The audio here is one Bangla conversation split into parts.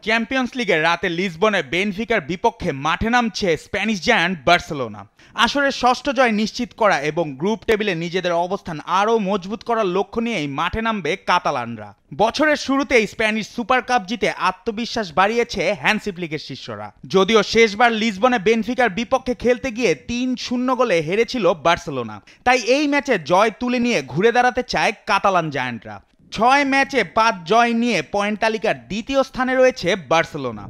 চ্যাম্পিয়ন্স লিগের রাতে লিসবনে বেনফিকার বিপক্ষে মাঠে নামছে স্প্যানিশ জায়ান্ট বার্সেলোনা। আসরের ষষ্ঠ জয় নিশ্চিত করা এবং গ্রুপ টেবিলে নিজেদের অবস্থান আরও মজবুত করার লক্ষ্য নিয়েই মাঠে নামবে কাতালানরা। বছরের শুরুতেই স্প্যানিশ সুপার কাপ জিতে আত্মবিশ্বাস বাড়িয়েছে হ্যান্সি ফ্লিকের শিষ্যরা। যদিও শেষবার লিসবনে বেনফিকার বিপক্ষে খেলতে গিয়ে ৩-০ গোলে হেরেছিল বার্সেলোনা, তাই এই ম্যাচে জয় তুলে নিয়ে ঘুরে দাঁড়াতে চায় কাতালান জায়ান্টরা। ৬ ম্যাচে ৫ জয় নিয়ে পয়েন্ট তালিকার দ্বিতীয় স্থানে রয়েছে বার্সেলোনা।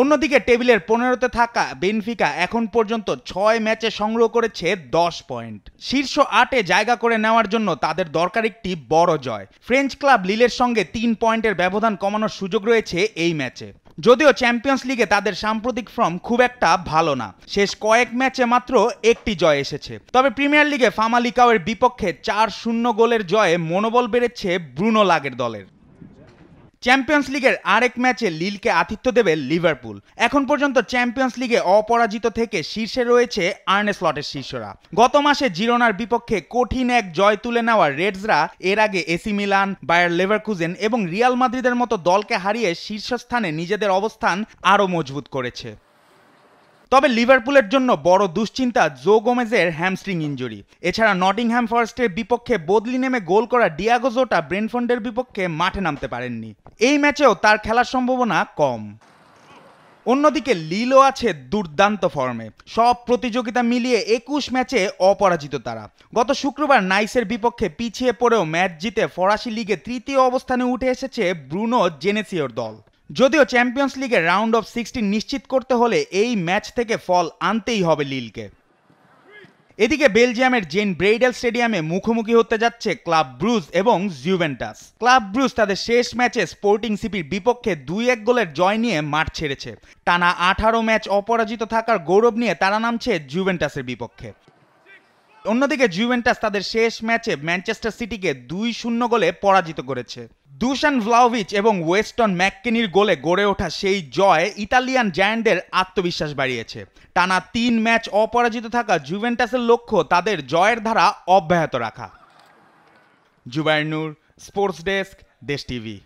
অন্যদিকে টেবিলের ১৫তে থাকা বেনফিকা এখন পর্যন্ত ৬ ম্যাচে সংগ্রহ করেছে ১০ পয়েন্ট। শীর্ষ ৮-এ জায়গা করে নেওয়ার জন্য তাদের দরকার একটি বড় জয়। ফ্রেঞ্চ ক্লাব লিলের সঙ্গে ৩ পয়েন্টের ব্যবধান কমানোর সুযোগ রয়েছে এই ম্যাচে। যদিও চ্যাম্পিয়ন্স লিগে তাদের সাম্প্রতিক ফর্ম খুব একটা ভালো না, শেষ কয়েক ম্যাচে মাত্র একটি জয় এসেছে। তবে প্রিমিয়ার লিগে ফামালিকাওয়ের বিপক্ষে ৪-০ গোলের জয়ে মনোবল বেড়েছে ব্রুনো লাগের দলের। চ্যাম্পিয়ন্স লিগের আরেক ম্যাচে লিলকে আতিথ্য দেবে লিভারপুল। এখন পর্যন্ত চ্যাম্পিয়ন্স লিগে অপরাজিত থেকে শীর্ষে রয়েছে আর্নে স্লটের শিষ্যরা। গত মাসে জিরোনার বিপক্ষে কঠিন এক জয় তুলে নেওয়া রেডসরা এর আগে এসি মিলান, বায়ার লেভারকুজেন এবং রিয়াল মাদ্রিদের মতো দলকে হারিয়ে শীর্ষস্থানে নিজেদের অবস্থান আরও মজবুত করেছে। তবে লিভারপুলের জন্য বড় দুশ্চিন্তা জো গোমেজের হ্যামস্ট্রিং ইনজুরি। এছাড়া নটিংহ্যাম ফরেস্টের বিপক্ষে বদলি নেমে গোল করা ডিয়াগো জোটা ব্রেন্টফোর্ডের বিপক্ষে মাঠে নামতে পারেননি। এই ম্যাচেও তার খেলার সম্ভাবনা কম। অন্যদিকে লিলও আছে দুর্দান্ত ফর্মে। সব প্রতিযোগিতা মিলিয়ে ২১ ম্যাচে অপরাজিত তারা। গত শুক্রবার নাইসের বিপক্ষে পিছিয়ে পড়েও ম্যাচ জিতে ফরাসি লিগে তৃতীয় অবস্থানে উঠে এসেছে ব্রুনো জেনেসিওর দল। যদিও চ্যাম্পিয়ন্স লিগের রাউন্ড অফ 16 নিশ্চিত করতে হলে এই ম্যাচ থেকে ফল আনতেই হবে লিলকে। এদিকে বেলজিয়ামের জেন ব্রেইডেল স্টেডিয়ামে মুখোমুখি হতে যাচ্ছে ক্লাব ব্রুজ এবং জুভেন্টাস। ক্লাব ব্রুজ তাদের শেষ ম্যাচে স্পোর্টিং সিপির বিপক্ষে ২-১ গোলের জয় নিয়ে মাঠ ছেড়েছে। টানা ১৮ ম্যাচ অপরাজিত থাকার গৌরব নিয়ে তারা নামছে জুভেন্টাসের বিপক্ষে। অন্যদিকে জুভেন্টাস তাদের শেষ ম্যাচে ম্যানচেস্টার সিটিকে ২-০ গোলে পরাজিত করেছে। দুশান ভ্লাওভিচ এবং ওয়েস্টন ম্যাককেনির গোলে গড়ে ওঠা সেই জয় ইতালিয়ান জায়ান্টদের আত্মবিশ্বাস বাড়িয়েছে। টানা ৩ ম্যাচ অপরাজিত থাকা জুভেন্টাসের লক্ষ্য তাদের জয়ের ধারা অব্যাহত রাখা। জুবায়ের নূর, স্পোর্টস ডেস্ক, দেশ টিভি।